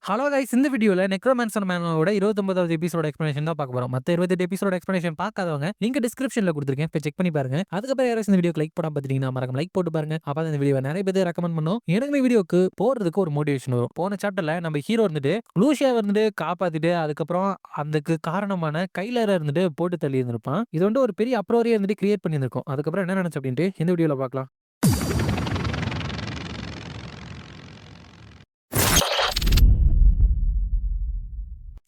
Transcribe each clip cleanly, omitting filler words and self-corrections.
Hello guys, இந்த வீடியோல நெக்ரோமான்சர் மேனோட 29வது எபிசோட எக்ஸ்பிளனேஷன் தான் பார்க்க போறோம். மத்த 28 எபிசோட எக்ஸ்பிளனேஷன் பார்க்காதவங்க லிங்க் டிஸ்கிரிப்ஷன்ல கொடுத்துருக்கேன். போய் செக் பண்ணி பாருங்க. அதுக்கப்புறம் யாராச்சும் இந்த வீடியோக்கு லைக் போடாம பார்த்துட்டீங்கன்னா மறக்காம லைக் போட்டு பாருங்க. அப்பதான் இந்த வீடியோ நிறைய பேர் ரெக்கமெண்ட் பண்ணும். எனக்கு இந்த வீடியோக்கு போறதுக்கு ஒரு மோட்டிவேஷன் வரும். போன சாப்டர்ல நம்ம ஹீரோ இருந்துட்டு லூசியா வந்துட்டு காப்பாத்திட்டு அதுக்கப்புறம் அதுக்கு காரணமான கைலர இருந்துட்டு போட்டு தள்ளி இருந்திருப்பான். இது வந்து ஒரு பெரிய அப்ரோரியா இருந்துட்டு கிரியேட் பண்ணியிருந்திருக்கும். அதுக்கப்புறம் என்ன நினைச்சு அப்படின்ட்டு இந்த வீடியோல பார்க்கலாம்.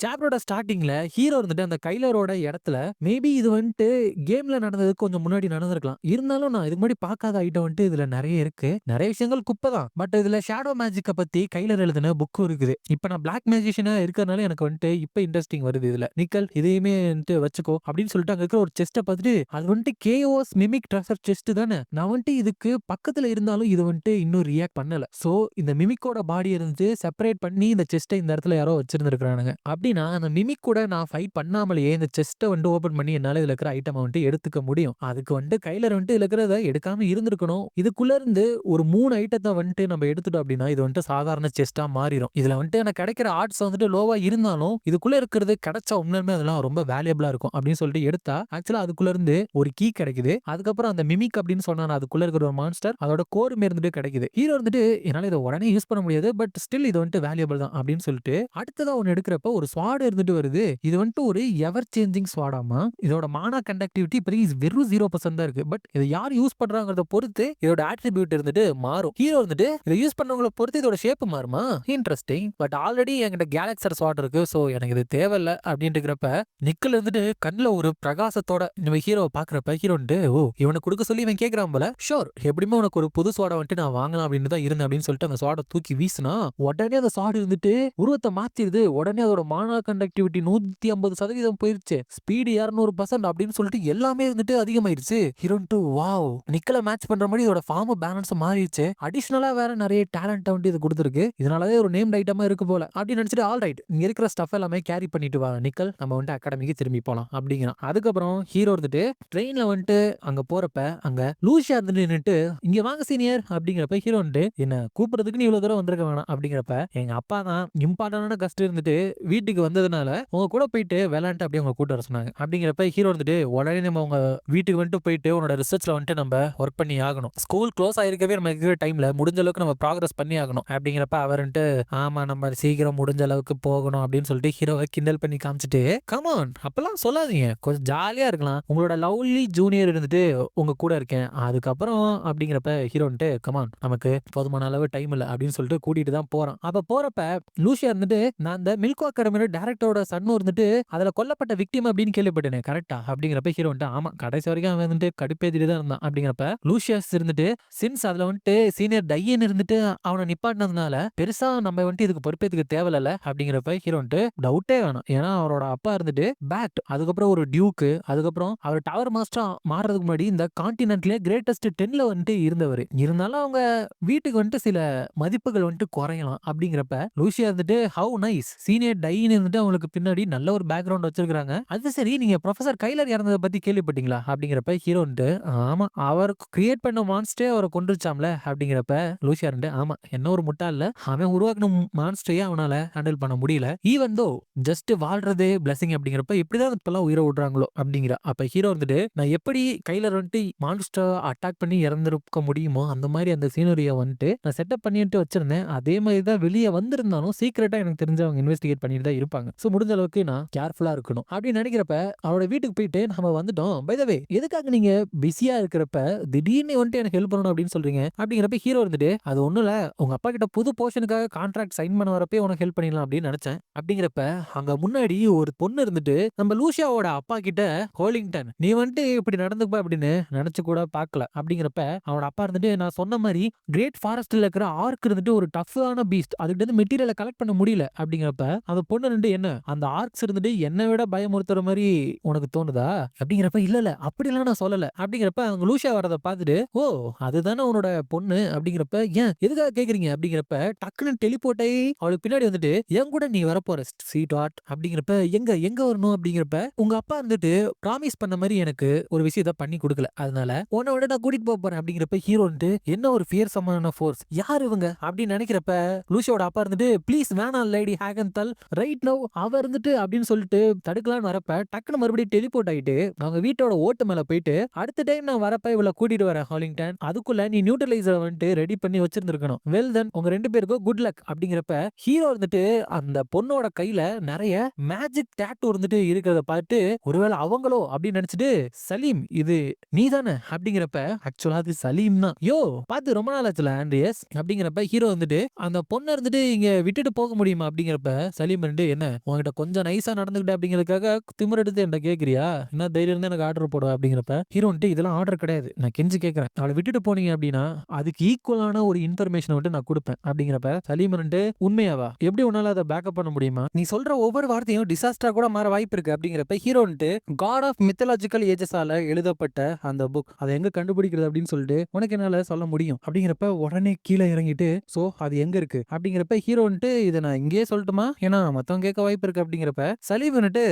சாப்டரோட ஸ்டார்டிங்ல ஹீரோ இருந்துட்டு அந்த கைலரோட இடத்துல மேபி இது வந்துட்டு கேம்ல நடந்ததுக்கு கொஞ்சம் முன்னாடி நடந்திருக்கலாம். இருந்தாலும் நான் இதுக்கு முன்னாடி பார்க்காத ஐட்டம் வந்துட்டு இதுல நிறைய இருக்கு. நிறைய விஷயங்கள் குப்பை தான். பட் இதுல ஷேடோ மேஜிக்கை பத்தி கைலர் எழுதின புக்கும் இருக்குது. இப்ப நான் பிளாக் மேஜிஷியனா இருக்கிறதுனால எனக்கு வந்துட்டு இப்ப இன்ட்ரெஸ்டிங் வருது. இதுல நிக்கல் இதையுமே வந்துட்டு வச்சுக்கோ அப்படின்னு சொல்லிட்டு அங்க இருக்கிற ஒரு செஸ்ட்டை பார்த்துட்டு அது வந்துட்டு கேஓஸ் மிமிக் ட்ரெஷர் செஸ்ட் தானே. நான் வந்துட்டு இதுக்கு பக்கத்துல இருந்தாலும் இது வந்துட்டு இன்னும் ரியாக்ட் பண்ணல. சோ இந்த மிமிக்கோட பாடி இருந்து செப்பரேட் பண்ணி இந்த செஸ்ட்டை இந்த இடத்துல யாரோ வச்சிருந்திருக்கானுங்க. அப்படி அந்த மிமிக் கூட நான் ஃபைட் பண்ணாமலேயே இந்த செஸ்ட்டை வந்து ஓபன் பண்ணி என்னால இதுல இருக்கிற ஐட்டம் வந்துட்டு எடுத்துக்க முடியும். அதுக்கு வந்துட்டு கைலர் வந்துட்டு இதுல இருக்கிறத எடுக்காம இருந்திருக்கணும். இதுக்குள்ள இருந்து ஒரு 3 ஐட்டத்தை வந்துட்டு நம்ம எடுத்துட்டோம் அப்படின்னா இது வந்துட்டு சாதாரண செஸ்டா மாறிடும். இதுல வந்துட்டு எனக்கு கிடைக்கிற ஆர்ட்ஸ் வந்துட்டு லோவா இருந்தாலும் இதுக்குள்ள இருக்கிறது கிடைச்சா உண்மையுமே அதெல்லாம் ரொம்ப வேல்யூபிளா இருக்கும் அப்படின்னு சொல்லிட்டு எடுத்தா ஆக்சுவலா அதுக்குள்ள இருந்து ஒரு கீ கிடைக்குது. அதுக்கப்புறம் அந்த மிமிக் அப்படின்னு சொன்னா அதுக்குள்ள இருக்கிற ஒரு மான்ஸ்டர் அதோட கோருமே இருந்துட்டு கிடைக்குது. ஹீரோ வந்துட்டு என்னால இதை உடனே யூஸ் பண்ண முடியாது, பட் ஸ்டில் இது வந்துட்டு வேல்யூபிள் தான் அப்படின்னு சொல்லிட்டு அடுத்ததா ஒன்னு எடுக்கிறப்ப ஒரு ஸ்வாட் இருந்துட்டு வருது. இது வந்துட்டு ஒரு எவர் சேஞ்சிங் ஸ்வாடாமா. இதோட மானா கண்டக்டிவிட்டி இப்போதைக்கு வெறும் 0% தான் இருக்கு. பட் இதை யார் யூஸ் பண்றாங்கிறத பொறுத்து இதோட ஆட்ரிபியூட் இருந்துட்டு மாறும். ஹீரோ வந்துட்டு இதை யூஸ் பண்ணவங்களை பொறுத்து இதோட ஷேப் மாறுமா. இன்ட்ரெஸ்டிங். பட் ஆல்ரெடி என்கிட்ட கேலக்சர் ஸ்வாட் இருக்கு. சோ எனக்கு இது தேவையில்ல அப்படின்னு இருக்கிறப்ப நிக்கல் இருந்துட்டு கண்ணுல ஒரு பிரகாசத்தோட நம்ம ஹீரோவை பாக்குறப்ப ஹீரோ வந்துட்டு ஓ இவனை கொடுக்க சொல்லி இவன் கேட்கறான் போல. ஷோர் எப்படியுமே உனக்கு ஒரு புது ஸ்வாடை வந்துட்டு நான் வாங்கலாம் அப்படின்னு தான் இருந்தேன் அப்படின்னு சொல்லிட்டு அந்த ஸ்வாடை தூக்கி வீசினா உடனே அந்த ஸ்வாட் இருந்துட்டு உருவத்தை மாத்திடுது. உடனே அதோட மானா கண்டக்டிவிட்டி 150% போயிருச்சு. ஸ்பீடு 200% அப்படின்னு சொல்லிட்டு எல்லாமே வந்துட்டு அதிகமாயிருச்சு. ஹீரோன்ட்டு வாவ் நிக்கல மேட்ச் பண்ற மாதிரி இதோட ஃபார்ம் பேலன்ஸ் மாறிடுச்சு. அடிஷனலா வேற நிறைய டேலண்ட் வந்து இது கொடுத்துருக்கு. இதனாலவே ஒரு நேம் ஐட்டமா இருக்கு போல அப்படின்னு நினைச்சிட்டு ஆல் ரைட் இங்க இருக்கிற ஸ்டஃப் எல்லாமே கேரி பண்ணிட்டு வா நிக்கல், நம்ம வந்துட்டு அகாடமிக்கு திரும்பி போலாம் அப்படிங்கிறான். அதுக்கப்புறம் ஹீரோ வந்துட்டு ட்ரெயின்ல வந்துட்டு அங்க போறப்ப அங்க லூசியா வந்து நின்னுட்டு இங்க வாங்க சீனியர் அப்படிங்கிறப்ப ஹீரோ வந்துட்டு என்ன கூப்பிடுறதுக்கு நீ இவ்வளவு தூரம் வந்திருக்க வேணாம் அப்படிங்கிறப்ப எங்க அப்பா தான் இம்பார்ட்டன்டான கஷ்டம் இருந்துட்டு வீட்டுக்கு வந்ததுனால உங்க கூட போயிட்டு விளையாண்டு அப்படியே உங்க கூட்ட வர சொன்னாங்க அப்படிங்கிறப்ப ஹீரோ வந்துட்டு உடனே நம்ம உங்க வீட்டுக்கு வந்துட்டு போயிட்டு உன்னோட ரிசர்ச்ல வந்துட்டு நம்ம ஒர்க் பண்ணி ஆகணும். ஸ்கூல் க்ளோஸ் ஆயிருக்கவே நம்ம இருக்கிற டைம்ல முடிஞ்ச அளவுக்கு நம்ம ப்ராக்ரஸ் பண்ணி ஆகணும் அப்படிங்கிறப்ப அவர் வந்துட்டு ஆமா நம்ம சீக்கிரம் முடிஞ்ச அளவுக்கு போகணும் அப்படின்னு சொல்லிட்டு ஹீரோவை கிண்டல் பண்ணி காமிச்சிட்டு கமான் அப்பெல்லாம் சொல்லாதீங்க, கொஞ்சம் ஜாலியா இருக்கலாம், உங்களோட லவ்லி ஜூனியர் இருந்துட்டு உங்க கூட இருக்கேன் அதுக்கப்புறம் அப்படிங்கிறப்ப ஹீரோ வந்துட்டு கமான் நமக்கு போதுமான அளவு டைம் இல்லை அப்படின்னு சொல்லிட்டு கூட்டிட்டு தான் போறான். அப்ப போறப்ப லூசியா இருந்துட்டு நான் இந்த மில்கோ அகாடமியோட டைரக்டரோட சன்னு இருந்துட்டு அதுல கொல்லப்பட்ட விக்டிம் அப்படின்னு கேள்விப்பட்டேனே கரெக்டா அப்படிங்கிறப்ப ஹீரோ வந்துட்டு ஆமா கடைசி வரைக்கும் அவன் வந்துட்டு கடுப்பேத்திட்டு தான் இருந்தான் அப்படிங்கிறப்ப லூசியாஸ் இருந்துட்டு சின்ஸ் அதுல வந்துட்டு சீனியர் டையன் இருந்துட்டு அவனை நிப்பாட்டினதுனால பெருசா நம்ம வந்துட்டு இதுக்கு பொறுப்பேத்துக்கு தேவையில்ல அப்படிங்கிறப்ப ஹீரோ வந்துட்டு டவுட்டே வேணாம். ஏன்னா அவரோட அப்பா இருந்துட்டு பேக்ட் அதுக்கப்புறம் ஒரு டியூக்கு அதுக்கப்புறம் அவர் டவர் மாஸ்டரா மாறுறதுக்கு முன்னாடி இந்த கான்டினென்ட்லயே கிரேட்டஸ்ட் 10ல வந்துட்டு இருந்தவர். இருந்தாலும் அவங்க வீட்டுக்கு வந்துட்டு சில மதிப்புகள் வந்துட்டு குறையலாம் அப்படிங்கிறப்ப லூசியா இருந்துட்டு ஹவு நைஸ் சீனியர் டைன்னு இருந்துட்டு அவங்களுக்கு பின்னாடி நல்ல ஒரு பேக்ரவுண்ட் வச்சிருக்காங்க. அது சரி நீங்க ப்ரொஃபசர் கைலர் இறந்ததை பத்தி கேள்விப்பட்டீங்களா அப்படிங்கிறப்ப ஹீரோ வந்துட்டு ஆமா அவர் கிரியேட் பண்ண மான்ஸ்டரே அவரை கொண்டுச்சாம்ல அப்படிங்கிறப்ப லூசியா இருந்து ஆமா என்ன ஒரு முட்டா இல்ல அவன் உருவாக்கின மான்ஸ்டரையே அவனால ஹேண்டில் பண்ண முடியல. ஈவன் தோ ஜஸ்ட் வாழ்றதே பிளஸிங் அப்படிங்கிறப்ப இப்படிதான் இப்பெல்லாம் உயிரை விடுறாங்களோ அப்படிங்கிற அப்ப ஹீரோ வந்துட்டு நான் எப்படி கைலர் வந்துட்டு மான்ஸ்டர் அட்டாக் பண்ணி இறந்திருக்க முடியுமோ அந்த மாதிரி அந்த சீனரியை வந்துட்டு நான் செட்டப் பண்ணிட்டு வச்சிருந்தேன். அதே மாதிரி தான் வெளியே வந்திருந்தாலும் சீக்கிரட்டா எனக்கு தெரிஞ்சவங்க இன்வெஸ்டிகேட் பண்ணிட்டு தான் இருப்பாங்க. சோ முடிஞ்ச அளவுக்கு நான் கேர்ஃபுல்லா இருக்கணும் அப்படின்னு நினைக்கிறப்ப அவரோட வீட்டுக்கு போயிட்டு நம்ம வந்துட்டோம். பை த வே எதுக்காக நீங்க பிஸியா இருக்கிறப்ப திடீர்னு வந்துட்டு எனக்கு ஹெல்ப் பண்ணணும் அப்படின்னு சொல்றீங்க அப்படிங்கிறப்ப ஹீரோ இருந்துட்டு அது ஒண்ணும் இல்ல உங்க அப்பா கிட்ட புது போர்ஷனுக்காக கான்ட்ராக்ட் சைன் பண்ண வரப்பே உனக்கு ஹெல்ப் பண்ணிடலாம் அப்படின்னு நினைச்சேன் அப்படிங்கிறப்ப அங்க முன்னாடி ஒரு பொண்ணு இருந்துட்டு நம்ம லூசியாவோட அப்பா கிட்ட ஹோலிங்டன் நீ வந்துட்டு இப்படி நடந்துப்பா அப்படின்னு நினைச்சு கூட பார்க்கல அப்படிங்கிறப்ப அவனோட அப்பா இருந்துட்டு நான் சொன்ன மாதிரி கிரேட் ஃபாரஸ்ட்ல இருக்கிற ஆர்க் இருந்துட்டு ஒரு டஃப்பான பீஸ்ட் அதுக்கிட்ட இருந்து மெட்டீரியலை கலெக்ட் பண்ண முடியல அப்படிங்கிறப்ப அந்த பொண்ணு சலீமன் என்ன அந்த ஆர்க்ஸ் இருந்துட்டு என்னை விட பயமுறுத்துற மாதிரி உனக்கு தோணுதா அப்படிங்கிறப்ப இல்ல இல்ல அப்படிலாம் நான் சொல்லல அப்படிங்கிறப்ப அவங்க லூஷா வரத பார்த்துட்டு ஓ அதுதானே உன்னோட பொண்ணு அப்படிங்கிறப்ப ஏன் எதுக்காக கேக்குறீங்க அப்படிங்கிறப்ப டக்குன்னு டெலிபோர்ட் ஆகி அவளுக்கு பின்னாடி வந்துட்டு என் கூட நீ வரப்போற ஸ்வீட் ஹார்ட் அப்படிங்கிறப்ப எங்க எங்க வரணும் அப்படிங்கிறப்ப உங்க அப்பா இருந்துட்டு ப்ராமிஸ் பண்ண மாதிரி எனக்கு ஒரு விஷயத்த பண்ணி கொடுக்கல அதனால உன்னை விட நான் கூட்டிட்டு போக போறேன் அப்படிங்கிறப்ப ஹீரோ வந்துட்டு என்ன ஒரு ஃபியர்சமான ஃபோர்ஸ் யார் இவங்க அப்படின்னு நினைக்கிறப்ப லூஷியோட அப்பா இருந்துட்டு ப்ளீஸ் வேணாம் லேடி ஹேகன்தல் ரைட் நவ் அவ இருந்துட்டு அப்படின்னு சொல்லிட்டு தடுக்கலான்னு வரப்ப டக்குன்னு மறுபடியும் டெலிபோர்ட் ஆயிட்டு அவங்க வீட்டோட ஓட்டு மேல போயிட்டு அடுத்த டைம் நான் வரப்ப இவளை கூட்டிட்டு வரேன் ஹாலிங்டன் அதுக்குள்ள நீ நியூட்ரலைசர் வந்துட்டு ரெடி பண்ணி வச்சிருந்திருக்கணும் வெல் தென் உங்க ரெண்டு பேருக்கும் குட் லக் அப்படிங்கிறப்ப ஹீரோ இருந்துட்டு அந்த பொண்ணோட கையில நிறைய மேஜிக் டேட்டூ இருந்துட்டு இருக்கிறத பார்த்து ஒருவேளை அவங்களோ அப்படின்னு நினைச்சிட்டு சலீம் இது நீ தானே அப்படிங்கிறப்ப ஆக்சுவலா அது சலீம் தான் யோ பார்த்து ரொம்ப நாள் ஆச்சுல ஆண்ட்ரியஸ் அப்படிங்கிறப்ப ஹீரோ வந்துட்டு அந்த பொண்ணை இருந்துட்டு இங்க விட்டுட்டு போக முடியுமா அப்படிங்கிறப்ப சலீம் வந்துட்டு என்ன உங்ககிட்ட கொஞ்சம் நைஸா நடந்துகிட்ட அப்படிங்கிறதுக்காக திமிர் எடுத்து என்ன கேக்குறியா என்ன தைரியம் இருந்தா எனக்கு ஆர்டர் போடுவா அப்படிங்கிறப்ப ஹீரோ வந்துட்டு இதெல்லாம் ஆர்டர் கிடையாது நான் கெஞ்சி கேட்கறேன் அவளை விட்டுட்டு போனீங்க அப்படின்னா அதுக்கு ஈக்குவலான ஒரு இன்ஃபர்மேஷன் வந்துட்டு நான் கொடுப்பேன் அப்படிங்கிறப்ப சலீம் வந்துட்டு உண்மையாவா எப்படி உன்னால அதை பேக்கப் பண்ண முடியுமா நீ சொல்ற ஒவ்வொரு வார்த்தையும் டிசாஸ்டரா கூட மாற வாய்ப்பு இருக்கு அப்படிங்கிறப்ப ஹீரோ வந்துட்டு காட் ஆஃப் மித்தலாஜிக்கல் ஏஜஸால எழுதப்பட்ட அந்த புக் அதை எங்க கண்டுபிடிக்கிறது அப்படின்னு சொல்லிட்டு உனக்கு என்னால சொல்ல முடியும் அப்படிங்கிறப்ப உடனே கீழே இறங்கிட்டு சோ அது எங்க இருக்கு அப்படிங்கிறப்ப ஹீரோ வந்துட்டு இதை நான் இங்கேயே சொல்லட்டுமா ஏன்னா மத்தவங்க கேட்க வாய்ப்பு இருக்கு அப்படிங்கிறப்ப சலீம் வந்துட்டு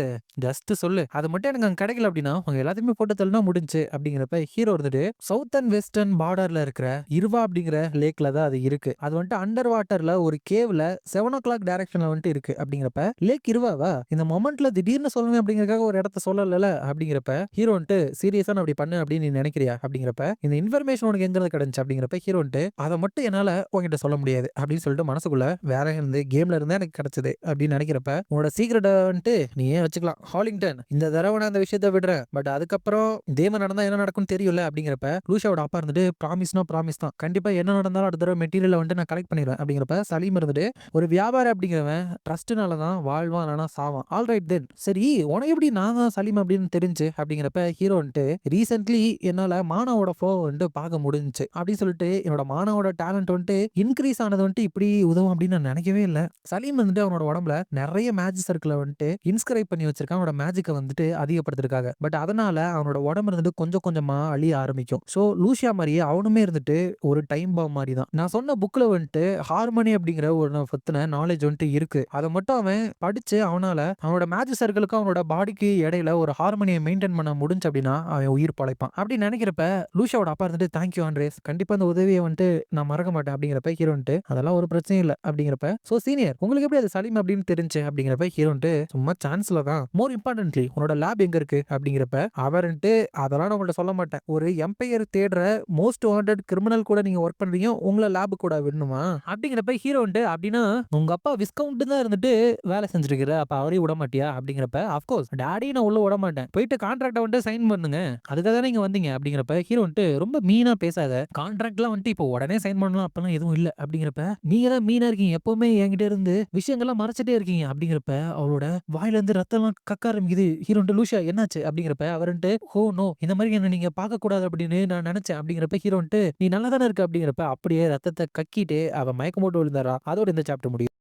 ஜஸ்ட் சொல்லு அது மட்டும் எனக்கு அங்க கிடைக்கல அப்படின்னா உங்க எல்லாத்தையுமே போட்டு தள்ளினா முடிஞ்சு அப்படிங்கிறப்ப ஹீரோ வந்துட்டு சவுத் அண்ட் வெஸ்டர்ன் பார்டர்ல இருக்கிற இருவா அப்படிங்கிற லேக்ல தான் அது இருக்கு அது வந்துட்டு அண்டர் வாட்டர்ல ஒரு கேவ்ல 7 o'clock டைரக்ஷன்ல வந்துட்டு இருக்கு அப்படிங்கிறப்ப லேக் இருவாவா இந்த மொமெண்ட்ல திடீர்னு சொல்லணும் அப்படிங்கறதுக்காக ஒரு இடத்த சொல்லல அப்படிங்கிறப்ப ஹீரோ வந்துட்டு சீரியஸா நான் அப்படி பண்ணு அப்படின்னு நீ நினைக்கிறியா அப்படிங்கிறப்ப இந்த இன்ஃபர்மேஷன் உனக்கு எங்க இருந்து கிடைச்சு அப்படிங்கிறப்ப ஹீரோ வந்துட்டு அதை மட்டும் என்னால உங்ககிட்ட சொல்ல முடியாது அப்படின்னு சொல்லிட்டு மனசுக்குள்ள வேற இருந்து கேம்ல இருந்தா எனக்கு கிடைச்சது அப்படின்னு நினைக்கிறப்ப உன்னோட சீக்கிரட் வந்துட்டு நீ ஏன் வச்சுக்கலாம் ஹாலிங்டன் இந்த தடவை நான் அந்த விஷயத்த விடுறேன் பட் அதுக்கப்புறம் தேம நடந்தா என்ன நடக்கும்னு தெரியல அப்படிங்கிறப்ப லூஷாவோட அப்பா இருந்துட்டு ப்ராமிஸ் தான் கண்டிப்பா என்ன நடந்தாலும் அடுத்த தடவை மெட்டீரியல் வந்துட்டு நான் கலெக்ட் பண்ணிடுவேன் அப்படிங்கிறப்ப சலீம் இருந்துட்டு ஒரு வியாபாரம் அப்படிங்கிறவன் ட்ரஸ்ட்னால தான் வாழ்வான் ஆனா சாவான் ஆல் ரைட் தென் சரி உனக்கு எப்படி நான் தான் சலீம் அப்படின்னு தெரிஞ்சு அப்படிங்கிறப்ப ஹீரோ வந்துட்டு ரீசென்ட்லி என்னால மானாவோட ஃப்ளோ வந்துட்டு பார்க்க முடிஞ்சுச்சு அப்படின்னு சொல்லிட்டு என்னோட மானாவோட டேலண்ட் வந்துட்டு இன்க்ரீஸ் ஆனது வந்துட்டு இப்படி உதவும் அப்படின்னு நான் நினைக்கவே இல்லை சலீம் வந்துட்டு அவனோட உடம்புல நிறைய மேஜிக் சர்க்கிளை வந்துட்டு இன்ஸ்கிரைப் பண்ணி வச்சிருக்கான் அவனோட மேஜிக்கை வந்துட்டு அதிகப்படுத்திருக்காங்க பட் அதனால அவனோட உடம்பு இருந்துட்டு கொஞ்சம் கொஞ்சமா அழிய ஆரம்பிக்கும் ஸோ லூஷியா மாதிரியே அவனுமே இருந்துட்டு ஒரு டைம் பாம் மாதிரி தான் நான் சொன்ன புக்ல வந்துட்டு ஹார்மோனி அப்படிங்கிற ஒரு பத்தின நாலேஜ் வந்துட்டு இருக்கு அதை மட்டும் அவன் படிச்சு அவனால அவனோட மேஜிக் சர்க்கிளுக்கு அவனோட பாடிக்கு இடையில ஒரு ஹார்மோனியை மெயின்டைன் பண்ண முடிஞ்சு அப்படின்னா அவன் உயிர் பழைப்பான் அப்படி நினைக்கிறப்ப லூஷாவோட அப்பா இருந்துட்டு தேங்க்யூ ஆண்ட்ரேஸ் கண்டிப்பா அந்த உதவியை வந்துட்டு நான் மறக்க மாட்டேன் அப்படிங்கிறப்ப ஹீரோ வந்துட்டு அதெல்லாம் ஒரு பிரச்சனையும் இல்லை அப்படிங்கிறப்ப சோ சீனியர் உங்களுக்கு எப்படி அது சலீம் அப்படின்னு தெரிஞ்சு அப்படிங்கிறப்ப ஹீரோ வந்துட்டு சும்மா சான்ஸ்ல தான் மோர் இம்பார்ட்டன்ட்லி உன்னோட லேப் எங்க இருக்கு அப்படிங்கிறப்ப அவர்ன்ட்டு அதெல்லாம் நான் உங்கள்ட்ட சொல்ல மாட்டேன் ஒரு எம்பையர் தேடுற மோஸ்ட் வாண்டட் கிரிமினல் கூட நீங்க ஒர்க் பண்றீங்க உங்களை லேபு கூட விடணுமா அப்படிங்கிறப்ப ஹீரோ வந்துட்டு அப்படின்னா உங்க அப்பா விஸ்கவுண்ட் தான் இருந்துட்டு வேலை செஞ்சிருக்கிற அப்ப அவரையும் விட மாட்டியா அப்படிங்கிறப்ப அப்கோர்ஸ் டாடி நான் உள்ள விட மாட்டேன் போயிட்டு கான்ட்ராக்ட வந்துட்டு சைன் பண்ணுங்க அதுக்காக தான் நீங்க வந்தீங்க அப்படிங்கிறப்ப ஹீரோ வந்துட்டு ரொம்ப மீனா பேசாத கான்ட்ராக்ட்லாம் வந்துட்டு இப்போ உடனே சைன் பண்ணலாம் அப்பெல்லாம் எதுவும் இல்ல அப்படிங்கிறப்ப நீங்க தான் மீனா இருக்கீங்க எப்பவுமே என்கிட்ட இருந்து விஷயங்கள்லாம் மறைச்சிட்டே இருக்கீங்க அப்படிங்கிறப்ப அவளோட வாயில இருந்து ரத்தம்லாம் கக்க ஆரம்பிக்குது ஹீரோ லூஷா என்னாச்சு அப்படிங்கிறப்ப அவர்ன்ட்டு ஹோ நோ இந்த மாதிரி என்ன நீங்க பார்க்க கூடாது அப்படின்னு நான் நினைச்சேன் அப்படிங்கிறப்ப ஹீரோ வந்துட்டு நீ நல்லா தானே இருக்க அப்படிங்கிறப்ப அப்படியே ரத்தத்தை கக்கிட்டு அவ மயக்கம் போட்டு விழுந்தாரா அதோட இந்த சாப்டர் முடியும்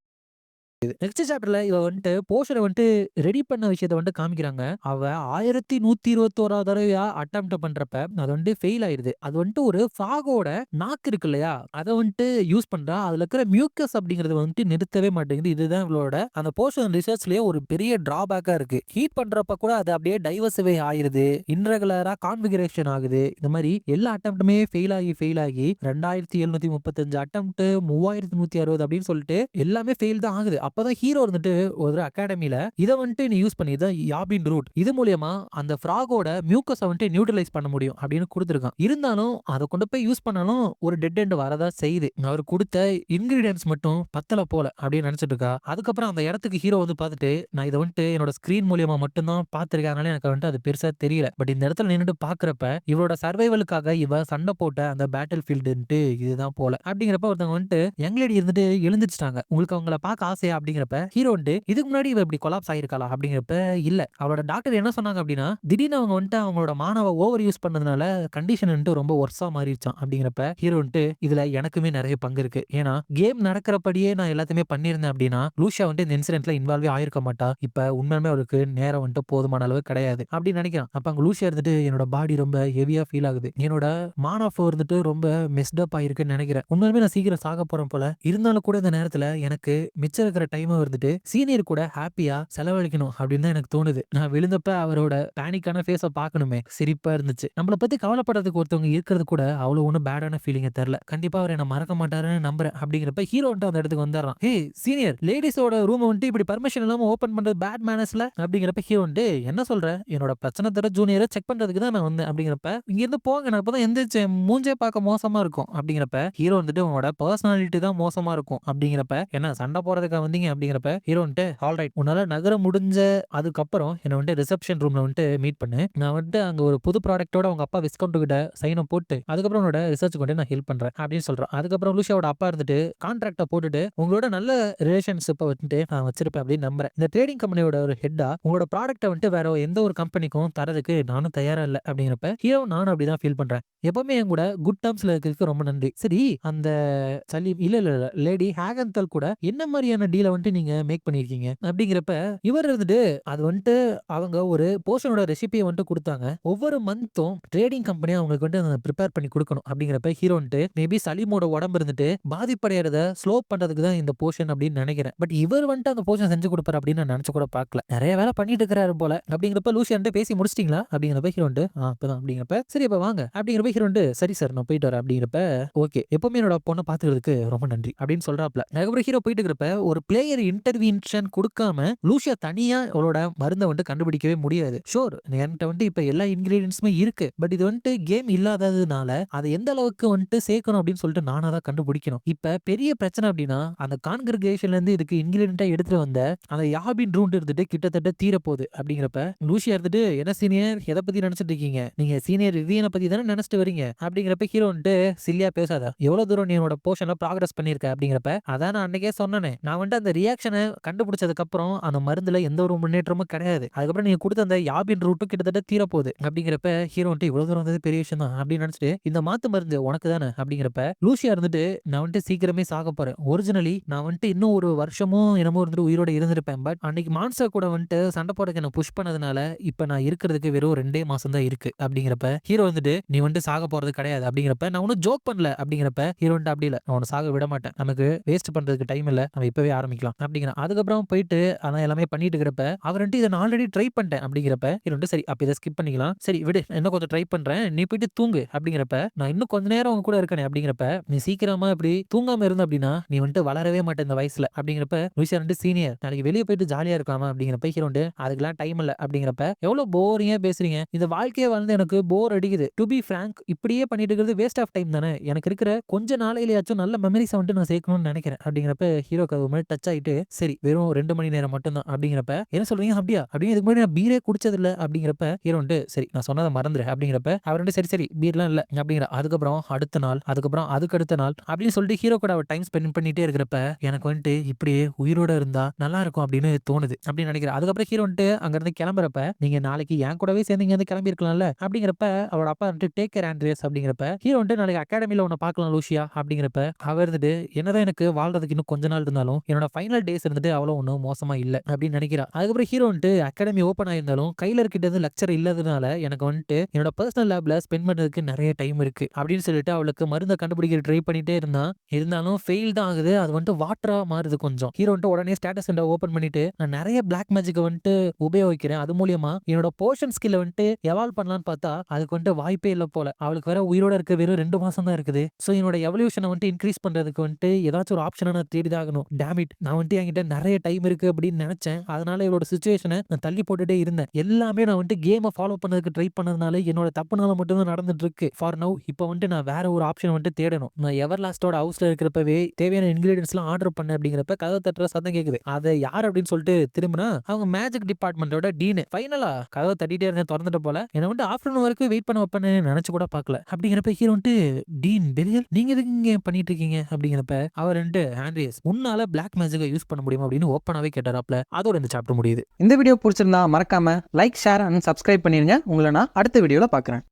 நெக்ஸ்ட் சாப்டர்ல இவ வந்துட்டு போஷனை வந்துட்டு ரெடி பண்ண விஷயத்த வந்துட்டு காமிக்கிறாங்க அவ 1121 தடவையா அட்டெம்ப்ட் பண்றப்ப அது வந்துட்டு ஃபெயில் ஆயிருது அது வந்துட்டு ஒரு ஃப்ராகோட நாக்கு இருக்கு இல்லையா அதை வந்துட்டு யூஸ் பண்றா அதுல இருக்கிற மியூக்கஸ் அப்படிங்கறது வந்துட்டு நிறுத்தவே மாட்டேங்குது இதுதான் இவளோட அந்த போஷன் ரிசர்ச்லயே ஒரு பெரிய டிராபேக்கா இருக்கு ஹீட் பண்றப்ப கூட அது அப்படியே டைவர்சிஃபை ஆயிருது இன்ரெகுலரா கான்ஃபிகரேஷன் ஆகுது இந்த மாதிரி எல்லா அட்டெம்ப்டுமே ஃபெயில் ஆகி 2735 அட்டெம்ப்ட் 3160 அப்படின்னு சொல்லிட்டு எல்லாமே ஃபெயில் தான் ஆகுது அப்பதான் ஹீரோ இருந்துட்டு ஒரு அகாடமில இதை வந்துட்டு நீ யூஸ் பண்ணி இதான் யாபின் ரூட் இது மூலியமா அந்த ஃப்ராகோட மியூக்கஸை வந்துட்டு நியூட்ரலைஸ் பண்ண முடியும் அப்படின்னு கொடுத்துருக்கான் இருந்தாலும் அதை கொண்டு போய் யூஸ் பண்ணாலும் ஒரு டெட் எண்ட் வரதா செய்யுது அவர் கொடுத்த இன்கிரீடியன்ஸ் மட்டும் பத்தல போல அப்படின்னு நினைச்சிட்டு இருக்கா அதுக்கப்புறம் அந்த இடத்துக்கு ஹீரோ வந்து பார்த்துட்டு நான் இதை வந்துட்டு என்னோட ஸ்கிரீன் மூலியமா மட்டும்தான் பார்த்திருக்கேன் அதனால எனக்கு வந்துட்டு அது பெருசா தெரியல பட் இந்த இடத்துல நின்றுட்டு பாக்குறப்ப இவரோட சர்வைவலுக்காக இவ சண்டை போட்ட அந்த பேட்டில் ஃபீல்டுன்ட்டு இதுதான் போல அப்படிங்கிறப்ப ஒருத்தவங்க வந்துட்டு யங் லேடி இருந்துட்டு எழுந்திருச்சிட்டாங்க உங்களுக்கு அவங்கள பார்க்க ஆசையா அப்படிங்கிறப்ப ஹீரோ வந்துட்டு இதுக்கு முன்னாடி இவ இப்படி கொலாப்ஸ் ஆயிருக்காளா அப்படிங்கிறப்ப இல்ல. அவளோட டாக்டர் என்ன சொன்னாங்க அப்படின்னா, திடீர்னு அவங்க வந்துட்டு அவங்களோட மானவ ஓவர் யூஸ் பண்ணதுனால கண்டிஷன் வந்துட்டு ரொம்ப ஒர்ஸா மாறிடுச்சாம். அப்படிங்கிறப்ப ஹீரோ வந்துட்டு இதுல எனக்குமே நிறைய பங்கு இருக்கு. ஏன்னா கேம் நடக்கிறபடியே நான் எல்லாத்தையுமே பண்ணியிருந்தேன் அப்படின்னா லூஷா வந்துட்டு இந்த இன்சிடென்ட்ல இன்வால்வே ஆயிருக்க மாட்டா. இப்ப உண்மையுமே அவளுக்கு நேரம் வந்துட்டு போதுமான அளவு கிடையாது அப்படின்னு நினைக்கிறான். அப்ப அங்க லூஷியா இருந்துட்டு என்னோட பாடி ரொம்ப ஹெவியா ஃபீல் ஆகுது. என்னோட மான் ஆஃப் வந்துட்டு ரொம்ப மெஸ்ட் அப் ஆயிருக்குன்னு நினைக்கிறேன். உண்மையுமே நான் சீக்கிரம் சாக போறேன் போல. இருந்தாலும் கூட இந்த நேரத்துல எனக்கு மிச்சம் இருக்கிற டைம் வந்துட்டு சீனியர் கூட ஹாப்பியா செலவழிக்கணும் அப்படின்னு தான் எனக்கு தோணுது. நான் விழுந்தப்ப அவரோட பேனிக்கான ஃபேஸ பார்க்கணுமே, சிரிப்பா இருந்துச்சு. நம்மள பத்தி கவலைப்படுறதுக்கு ஒருத்தவங்க இருக்கிறது கூட அவ்வளவு ஒன்றும் பேடான ஃபீலிங்க தெரியல. கண்டிப்பா அவர் என்ன மறக்க மாட்டாருன்னு நம்புறேன் அப்படிங்கிறப்ப ஹீரோ வந்துட்டு அந்த இடத்துக்கு வந்துடுறான். ஹே சீனியர், லேடிஸோட ரூம் வந்துட்டு இப்படி பர்மிஷன் இல்லாம ஓபன் பண்றது பேட் மேனர்ஸ்ல அப்படிங்கிறப்ப ஹீரோ வந்துட்டு என்ன சொல்ற, என்னோட பிரச்சனை தர ஜூனியரை செக் பண்றதுக்கு தான் நான் வந்தேன் அப்படிங்கிறப்ப இங்க இருந்து போங்க, நான் இப்பதான் எந்திரிச்சேன், மூஞ்சே பார்க்க மோசமா இருக்கும் அப்படிங்கிறப்ப ஹீரோ வந்துட்டு உன்னோட பர்சனாலிட்டி தான் மோசமா இருக்கும் அப்படிங்கிறப்ப என்ன சண்டை போறதுக்காக வந்தீங்க அப்படிங்கிறப்ப ஹீரோ வந்துட்டு ஆல்ரைட், உன்னால நகர முடிஞ்ச அதுக்கப்புறம் என்ன வந்துட்டு ரிசப்ஷன் ரூம்ல வந்துட்டு மீட் பண்ணு. நான் வந்துட்டு அங்க ஒரு புது ப்ராடக்ட்டோட உங்க அப்பா விஸ்கவுண்ட் கிட்ட சைனை போட்டு அதுக்கப்புறம் உன்னோட ரிசர்ச் கொண்டு நான் ஹெல்ப் பண்றேன் அப்படின்னு சொல்றேன். அதுக்கப்புறம் லூஷியாவோட அப்பா இருந்துட்டு கான்ட்ராக்ட போட்டுட்டு உங்களோட நல்ல ரிலேஷன்ஷிப்பை வந்துட்டு நான் வச்சிருப்பேன் அப்படின்னு நம்புறேன். இந்த ட்ரேடிங் கம்பெனியோட ஒரு ஹெட்டா உங்களோட ப்ராடக்ட்டை வந்துட்டு வேற எந்த ஒரு கம்பெனிக்கும் தரதுக்கு நானும் தயாரா இல்லை அப்படிங்கிறப்ப ஹீரோ நானும் அப்படிதான் ஃபீல் பண்றேன். எப்பவுமே என் கூட குட் டேர்ம்ஸ்ல இருக்கிறதுக்கு ரொம்ப நன்றி. சரி, அந்த சலீம் இல்ல இல்ல இல்ல லேடி ஹேகன்தல் கூட என்ன மாதிரியான டீலை வந்துட்டு நீங்க மேக் பண்ணிருக்கீங்க அப்படிங்கிறப்ப இவர் இருந்துட்டு அது வந்துட்டு அவங்க ஒரு போர்ஷனோட ரெசிபியை வந்துட்டு கொடுத்தாங்க. ஒவ்வொரு மந்த்தும் ட்ரேடிங் கம்பெனி அவங்களுக்கு வந்துட்டு ப்ரிப்பேர் பண்ணி கொடுக்கணும் அப்படிங்கிறப்ப ஹீரோ வந்துட்டு மேபி சலீமோட உடம்பு இருந்துட்டு பாதிப்படையறத ஸ்லோ பண்றதுக்கு தான் இந்த போர்ஷன் அப்படின்னு நினைக்கிறேன். பட் இவர் வந்துட்டு அந்த போர்ஷன் செஞ்சு கொடுப்பாரு அப்படின்னு நான் நினைச்சு கூட பார்க்கல. நிறைய வேலை பண்ணிட்டு இருக்கிறாரு போல அப்படிங்கிறப்ப லூசியான்ட்டு பேசி முடிச்சிட்டீங்களா அப்படிங்கிறப்ப ஹீரோ வந்துட்டு இப்பதான் அப்படிங்கிறப்ப சரி அப்ப வாங்க அப்படிங்கிறப்ப ஹீரோ வந்துட்டு சரி சார் நான் போயிட்டு வரேன் அப்படிங்கிறப்ப ஓகே எப்பவுமே என்னோட பொண்ணை பாத்துக்கிறதுக்கு ரொம்ப நன்றி அப்படின்னு சொல்றாப்ல. அதுக்கப்புறம் ஹீரோ போயிட்டு இருக்கிறப்ப ஒரு பிளேயர் இன்டர்வியூஷன் கொடுக்காம லூசியா தனியா அவளோட மருந்தை வந்துட்டு கண்டுபிடிக்கவே முடியாது. ஷோர் என்கிட்ட வந்துட்டு இப்ப எல்லா இன்கிரீடியன்ஸுமே இருக்கு. பட் இது வந்துட்டு கேம் இல்லாததுனால அதை எந்த அளவுக்கு வந்துட்டு சேர்க்கணும் அப்படின்னு சொல்லிட்டு நானா தான் கண்டுபிடிக்கணும். இப்ப பெரிய பிரச்சனை அப்படின்னா அந்த கான்கிரிகேஷன்ல இருந்து இதுக்கு இன்கிரீடியன்ட்டா எடுத்துட்டு வந்த அந்த யாபின் ரூண்ட் இருந்துட்டு கிட்டத்தட்ட தீரப்போகுது அப்படிங்கிறப்ப லூசியா இருந்துட்டு என்ன சீனியர் எதை பத்தி நினைச்சிட்டு இருக்கீங்க, நீங்க சீனியர் விவியனை பத்தி தானே நினைச்சிட்டு வரீங்க அப்படிங்கிறப்ப ஹீரோ வந்துட்டு சில்லியா பேசாத, எவ்வளவு தூரம் நீ என்னோட போர்ஷன்ல ப்ராக்ரஸ் பண்ணிருக்க அப்படிங்கிறப்ப அதான் நான் அன்னைக்கே சொன்னேன், நான் வந்துட்டு அந்த ரியாக்ஷனை கண்டுபிடிச்சதுக்கு அப்புறம் அந்த மருந்துல எந்த ஒரு முன்னேற்றமும் கிடையாது. அதுக்கப்புறம் நீங்க கொடுத்த அந்த யாபின் ரூட்டும் கிட்டத்தட்ட தீரப்போகுது அப்படிங்கிறப்ப ஹீரோ வந்துட்டு இவ்வளவு தூரம் வந்தது பெரிய விஷயம் தான் அப்படின்னு நினைச்சிட்டு இந்த மாத்து மருந்து உனக்கு தானே அப்படிங்கிறப்ப லூசியா இருந்துட்டு நான் வந்துட்டு சீக்கிரமே சாக போறேன். ஒரிஜினலி நான் வந்துட்டு இன்னும் ஒரு வருஷமும் என்னமோ இருந்துட்டு உயிரோட இருந்திருப்பேன். பட் அன்னைக்கு மான்ஸ்டர் கூட வந்துட்டு சண்டை போடக்கு என்ன புஷ் பண்ணதுனால இப்ப நான் இருக்கிறதுக்கு வெறும் 2 மாசம் தான் இருக்கு அப்படிங்கிறப்ப ஹீரோ வந்துட்டு நீ வந்துட்டு சாக போறது கிடையாது அப்படிங்கிறப்ப நான் ஒன்னும் ஜோக் பண்ணல அப்படிங்கிறப்ப ஹீரோ வந்துட்டு அப்படி இல்ல, நான் உன்னை சாக விட மாட்டேன், நமக்கு வேஸ்ட் பண்றதுக்கு டைம் இல்ல, நம்ம இப்பவே ஆரம்பிக்கலாம் அப்படிங்கிற. அதுக்கப்புறம் போயிட்டு அதான் எல்லாமே பண்ணிட்டு இருக்கிறப்ப அவர் வந்துட்டு இதை நான் ஆல்ரெடி ட்ரை பண்ணிட்டேன் அப்படிங்கிறப்ப ஹீரோ வந்துட்டு சரி அப்ப இதை ஸ்கிப் பண்ணிக்கலாம், சரி விடு இன்னும் கொஞ்சம் ட்ரை பண்றேன், நீ போயிட்டு தூங்கு அப்படிங்கிறப்ப நான் இன்னும் கொஞ்ச நேரம் உங்க கூட இருக்கேன் அப்படிங்கிறப்ப நீ சீக்கிரமா இப்படி தூங்காம இருந்த அப்படின்னா நீ வந்துட்டு வளரவே மாட்டேன் இந்த வயசுல அப்படிங்கிறப்ப லூசியா வந்துட்டு சீனியர் நாளைக்கு வெளியே போயிட்டு ஜாலியா இருக்காம அப்படிங்கிறப்ப ஹீரோ வந்துட்டு அதுக்கெல்லாம் டைம் இல்ல அப்படிங்கிறப்ப எவ்வளவு போரிங்கா பேசுறீங்க, இந்த வாழ்க்கையே வந்து எனக்கு போர் அடிக்குது, டு பி ஃபிராங்க் இப்படியே பண்ணிட்டு இருக்கிறது வேஸ்ட் ஆஃப் டைம் தானே, எனக்கு இருக்கிற கொஞ்ச நாளையிலேயாச்சும் நல்ல மெமரிஸ் வந்துட்டு நான் சேர்க்கணும்னு நினைக்கிறேன் அப்படிங்கிறப்ப ஹீரோக்கு அது மாதிரி டச் ஆயிட்டு சரி வெறும் 2 மணி நேரம் மட்டும் தான் அப்படிங்கிறப்ப என்ன சொல்றீங்க அப்படியா அப்படின்னு இதுக்கு முன்னாடி நான் பீரே குடிச்சது இல்ல அப்படிங்கிறப்ப ஹீரோ வந்துட்டு சரி நான் சொன்னதை மறந்துரு அப்படிங்கிறப்ப அவர் வந்து சரி சரி பீர்லாம் இல்ல அப்படிங்கிற. அதுக்கப்புறம் அடுத்த நாள் அதுக்கப்புறம் அதுக்கு அடுத்த நாள் அப்படின்னு சொல்லிட்டு ஹீரோ கூட அவர் டைம் ஸ்பெண்ட் பண்ணிட்டே இருக்கிறப்ப எனக்கு வந்துட்டு இப்படியே உயிரோட இருந்தா நல்லா இருக்கும் அப்படின்னு தோணுது அப்படின்னு நினைக்கிறேன். அதுக்கப்புறம் ஹீரோ வந்துட்டு அங்க இருந்து கிளம்புறப்ப நீங்க நாளைக்கு என் கூடவே சேர்ந்து இங்க இருந்து கிளம்பி இருக்கலாம்ல அப்படிங்கிறப்ப அவரோட அப்பா வந்துட்டு டேக் கேர் ஆண்ட்ரியஸ் அப்படிங்கிறப்ப ஹீரோ வந்துட்டு நாளைக்கு அகாடமில உன்னை பார்க்கலாம் லூசியா அப்படிங்கிறப்ப அவர் இருந்துட்டு என்னதான் எனக்கு வாழ்றதுக்கு இன்னும் கொஞ்ச நாள் இருந்தாலும் என்னோட ஃபைனல் டேஸ் இருந்துட்டு அவ்வளவு ஒன்றும் மோசமா இல்ல அப்படின்னு நினைக்கிறா. அதுக்கப்புறம் ஹீரோ வந்துட்டு அகாடமி ஓப்பன் ஆயிருந்தாலும் கையில இருக்கிட்ட இருந்து லெக்சர் இல்லாததுனால எனக்கு வந்துட்டு என்னோட பர்சனல் லேப்ல ஸ்பெண்ட் பண்றதுக்கு நிறைய டைம் இருக்கு அப்படின்னு சொல்லிட்டு அவளுக்கு மருந்தை கண்டுபிடிக்க ட்ரை பண்ணிட்டே இருந்தாலும் ஃபெயில் தான் ஆகுது. அது வந்துட்டு வாட்டரா மாறுது கொஞ்சம். ஹீரோ வந்துட்டு உடனே ஸ்டேட்டஸ் ஓபன் பண்ணிட்டு நான் நிறைய பிளாக் மேஜிக்கை வந்துட்டு உபயோகிக்கிறேன், அது மூலியமா என்னோட போர்ஷன் ஸ்கில்ல வந்துட்டு எவால்வ் பண்ணலான்னு பார்த்தா அதுக்கு வந்துட்டு வாய்ப்பே இல்லை போல. அவளுக்கு வேற உயிரோட இருக்க வெறும் 2 மாசம் தான் இருக்குது. ஸோ என்னோட எவல்யூஷனை வந்துட்டு இன்க்ரீஸ் பண்றதுக்கு வந்துட்டு ஏதாச்சும் ஒரு ஆப்ஷனை நான் தேடிதான் ஆகணும். டேமிட் நான் வந்துட்டு என்கிட்ட நிறைய டைம் இருக்கு அப்படின்னு நினைச்சேன். அதனால இவளோட சுச்சுவேஷனை நான் தள்ளி போட்டுட்டே இருந்தேன். எல்லாமே நான் வந்துட்டு கேமை ஃபாலோ பண்ணதுக்கு ட்ரை பண்ணதுனால என்னோட தப்புனால மட்டும் தான் நடந்துட்டு இருக்கு. ஃபார் நவ் இப்போ வந்துட்டு நான் வேற ஒரு ஆப்ஷன் வந்துட்டு தேடணும். நான் எவர் லாஸ்டோட ஹவுஸ்ல இருக்கிறப்பவே தேவையான இன்கிரீடியன்ஸ் எல்லாம் ஆர்டர் பண்ண அப்படிங்கிறப்ப கதவை தட்டுற சத்தம் கேக்குது. அதை யார் அப்படின்னு சொல்லிட்டு திரும்பினா அவங்க மேஜிக் டிபார்ட்மெண்டோட டீன். ஃபைனலா கதவை தட்டிட்டே இருந்தேன் திறந்துட்டு போல என்ன வந்து ஆஃப்டர்நூன் வரைக்கும் வெயிட் பண்ண வைப்பேன்னு நினைச்சு கூட பார்க்கல அப்படிங்கிறப்ப ஹீரோ வந்துட்டு டீன் பெரியல் நீங்க எதுக்கு இங்க பண்ணிட்டு இருக்கீங்க அப்படிங்கிறப்ப அவர் வந்துட்டு ஆண்ட்ரியஸ் உன்னால பிளாக் மேஜிக் மேஜிக்கை யூஸ் பண்ண முடியுமா அப்படின்னு ஓப்பனாவே கேட்டாராப்ல. அதோட இந்த சாப்டர் முடியுது. இந்த வீடியோ பிடிச்சிருந்தா மறக்காம லைக், ஷேர் அண்ட் சப்ஸ்கிரைப் பண்ணிருங்க. உங்களை நான் அடுத்த வீடியோல பார்க்குறேன்.